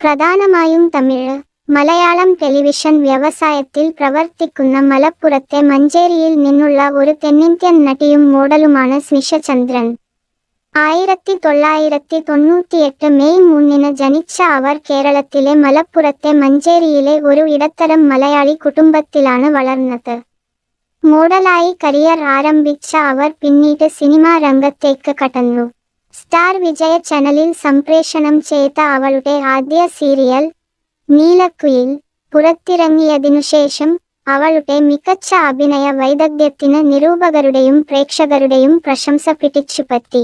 പ്രധാനമായും തമിഴ്, മലയാളം ടെലിവിഷൻ വ്യവസായത്തിൽ പ്രവർത്തിക്കുന്ന മലപ്പുറത്തെ മഞ്ചേരിയിൽ നിന്നുള്ള ഒരു തെന്നിന്ത്യൻ നടിയും മോഡലുമാണ് സ്നിഷ ചന്ദ്രൻ. 1998 മെയ് 3 ജനിച്ച അവർ കേരളത്തിലെ മലപ്പുറത്തെ മഞ്ചേരിയിലെ ഒരു ഇടത്തരം മലയാളി കുടുംബത്തിലാണ് വളർന്നത്. മോഡലായി കരിയർ ആരംഭിച്ച അവർ പിന്നീട് സിനിമാ രംഗത്തേക്ക് കടന്നു. സ്റ്റാർ വിജയ ചാനലിൽ സംപ്രേഷണം ചെയ്ത അവളുടെ ആദ്യ സീരിയൽ നീലക്കുയിൽ പുറത്തിറങ്ങിയതിനുശേഷം അവളുടെ മികച്ച അഭിനയ വൈദഗ്ധ്യത്തിന് നിരൂപകരുടെയും പ്രേക്ഷകരുടെയും പ്രശംസ പിടിച്ചുപറ്റി.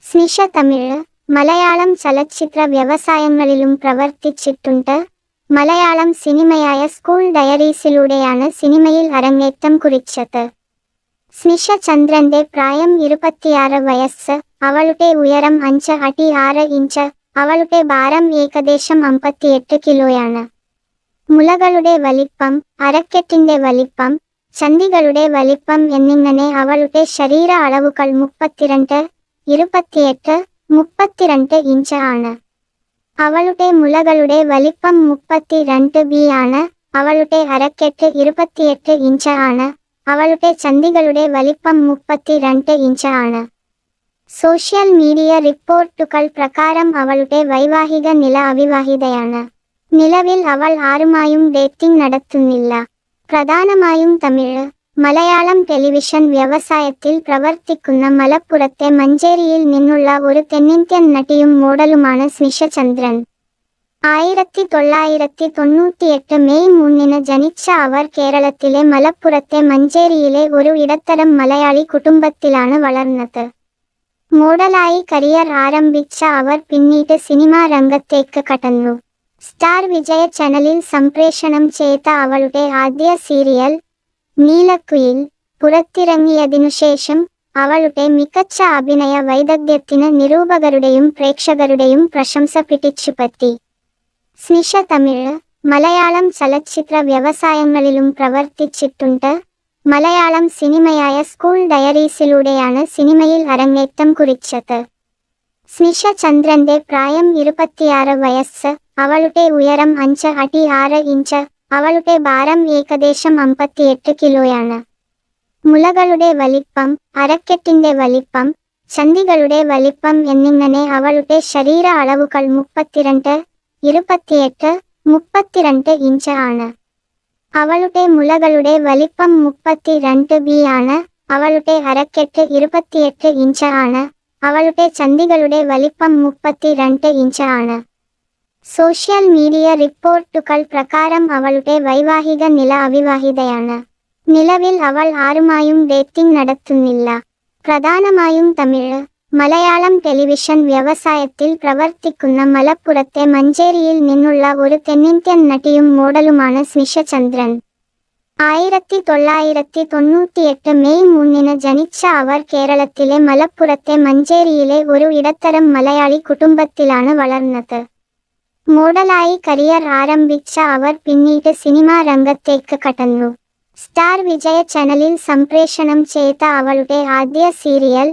സ്നിഷ തമിഴ്, മലയാളം ചലച്ചിത്ര വ്യവസായങ്ങളിലും പ്രവർത്തിച്ചിട്ടുണ്ട്. മലയാളം സിനിമയായ സ്കൂൾ ഡയറീസിലൂടെയാണ് സിനിമയിൽ അരങ്ങേറ്റം കുറിച്ചത്. സ്നിഷ ചന്ദ്രന്റെ പ്രായം 26 വയസ്സ്. അവളുടെ ഉയരം 5 അടി 6 ഇഞ്ച്. അവളുടെ ഭാരം ഏകദേശം 58 കിലോയാണ്. മുലകളുടെ വലിപ്പം, അരക്കെട്ടിന്റെ വലിപ്പം, ചന്തികളുടെ വലിപ്പം എന്നിങ്ങനെ അവളുടെ ശരീര അളവുകൾ 32, 28, 32 ഇഞ്ച് ആണ്. അവളുടെ മുലകളുടെ വലിപ്പം 32B ആണ്. അവളുടെ അരക്കെട്ട് 28 ഇഞ്ച് ആണ്. അവളുടെ ചന്തികളുടെ വലിപ്പം 32 ഇഞ്ച് ആണ്. സോഷ്യൽ മീഡിയ റിപ്പോർട്ടുകൾ പ്രകാരം അവളുടെ വൈവാഹിക നില അവിവാഹിതയാണ്. നിലവിൽ അവൾ ആരുമായും ഡേറ്റിംഗ് നടത്തുന്നില്ല. പ്രധാനമായും തമിഴ്, മലയാളം ടെലിവിഷൻ വ്യവസായത്തിൽ പ്രവർത്തിക്കുന്ന മലപ്പുറത്തെ മഞ്ചേരിയിൽ നിന്നുള്ള ഒരു തെന്നിന്ത്യൻ നടിയും മോഡലുമാണ് സ്നിഷ ചന്ദ്രൻ. 1998 മെയ് 3 ജനിച്ച അവർ കേരളത്തിലെ മലപ്പുറത്തെ മഞ്ചേരിയിലെ ഒരു ഇടത്തരം മലയാളി കുടുംബത്തിലാണ് വളർന്നത്. മോഡലായി കരിയർ ആരംഭിച്ച അവർ പിന്നീട് സിനിമാ രംഗത്തേക്ക് കടന്നു. സ്റ്റാർ വിജയ ചാനലിൽ സംപ്രേഷണം ചെയ്ത അവളുടെ ആദ്യ സീരിയൽ നീലക്കുയിൽ പുറത്തിറങ്ങിയതിനുശേഷം അവളുടെ മികച്ച അഭിനയ വൈദഗ്ധ്യത്തിന് നിരൂപകരുടെയും പ്രേക്ഷകരുടെയും പ്രശംസ പിടിച്ചുപറ്റി. സ്നിഷ തമിഴ്, മലയാളം ചലച്ചിത്ര വ്യവസായങ്ങളിലും പ്രവർത്തിച്ചിട്ടുണ്ട്. മലയാളം സിനിമയായ സ്കൂൾ ഡയറീസിലൂടെയാണ് സിനിമയിൽ അരങ്ങേറ്റം കുറിച്ചത്. സ്നിഷ ചന്ദ്രന്റെ പ്രായം 26 വയസ്സ്. അവളുടെ ഉയരം 5 അടി 6 ഇഞ്ച്. അവളുടെ ഭാരം ഏകദേശം 58 കിലോയാണ്. മുലകളുടെ വലിപ്പം, അരക്കെട്ടിന്റെ വലിപ്പം, ചന്തികളുടെ വലിപ്പം എന്നിങ്ങനെ അവളുടെ ശരീര അളവുകൾ 32, 28, 32 ഇഞ്ച് ആണ്. അവളുടെ മുലകളുടെ വലിപ്പം 32B ആണ്. അവളുടെ അരക്കെട്ട് 28 ഇഞ്ച് ആണ്. അവളുടെ ചന്തികളുടെ വലിപ്പം 32 ഇഞ്ച് ആണ്. സോഷ്യൽ മീഡിയ റിപ്പോർട്ടുകൾ പ്രകാരം അവളുടെ വൈവാഹിക നില അവിവാഹിതയാണ്. നിലവിൽ അവൾ ആരുമായും ഡേറ്റിംഗ് നടത്തുന്നില്ല. പ്രധാനമായും തമിഴ്, മലയാളം ടെലിവിഷൻ വ്യവസായത്തിൽ പ്രവർത്തിക്കുന്ന മലപ്പുറത്തെ മഞ്ചേരിയിൽ നിന്നുള്ള ഒരു തെന്നിന്ത്യൻ നടിയും മോഡലുമാണ് സ്നിഷ ചന്ദ്രൻ. 1998 മെയ് 3 ജനിച്ച അവർ കേരളത്തിലെ മലപ്പുറത്തെ മഞ്ചേരിയിലെ ഒരു ഇടത്തരം മലയാളി കുടുംബത്തിലാണ് വളർന്നത്. മോഡലായി കരിയർ ആരംഭിച്ച അവർ പിന്നീട് സിനിമാ രംഗത്തേക്ക് കടന്നു. സ്റ്റാർ വിജയ ചാനലിൽ സംപ്രേഷണം ചെയ്ത അവളുടെ ആദ്യ സീരിയൽ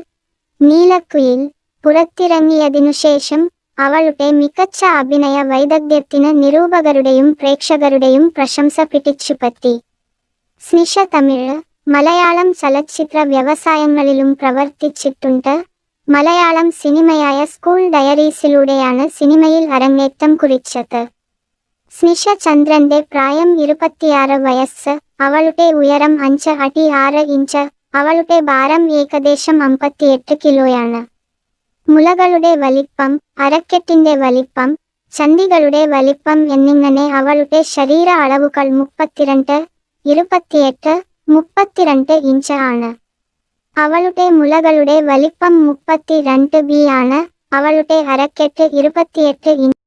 നീലക്കുയിൽ പുറത്തിറങ്ങിയതിനുശേഷം അവളുടെ മികച്ച അഭിനയ വൈദഗ്ധ്യത്തിന് നിരൂപകരുടെയും പ്രേക്ഷകരുടെയും പ്രശംസ പിടിച്ചുപറ്റി. സ്നിഷ തമിഴ്, മലയാളം ചലച്ചിത്ര വ്യവസായങ്ങളിലും പ്രവർത്തിച്ചിട്ടുണ്ട്. മലയാളം സിനിമയായ സ്കൂൾ ഡയറീസിലൂടെയാണ് സിനിമയിൽ അരങ്ങേറ്റം കുറിച്ചത്. സ്നിഷ ചന്ദ്രന്റെ പ്രായം 26 വയസ്സ്. അവളുടെ ഉയരം 5 അടി 6 ഇഞ്ച്. അവളുടെ ഭാരം ഏകദേശം 58 കിലോയാണ്. മുലകളുടെ വലിപ്പം, അരക്കെട്ടിന്റെ വലിപ്പം, ചന്തികളുടെ വലിപ്പം എന്നിങ്ങനെ അവളുടെ ശരീര അളവുകൾ 32, 28, 32 ഇഞ്ച് ആണ്. അവളുടെ മുലകളുടെ വലിപ്പം 32B ആണ്. അവളുടെ അരക്കെട്ട് 28 ഇഞ്ച്.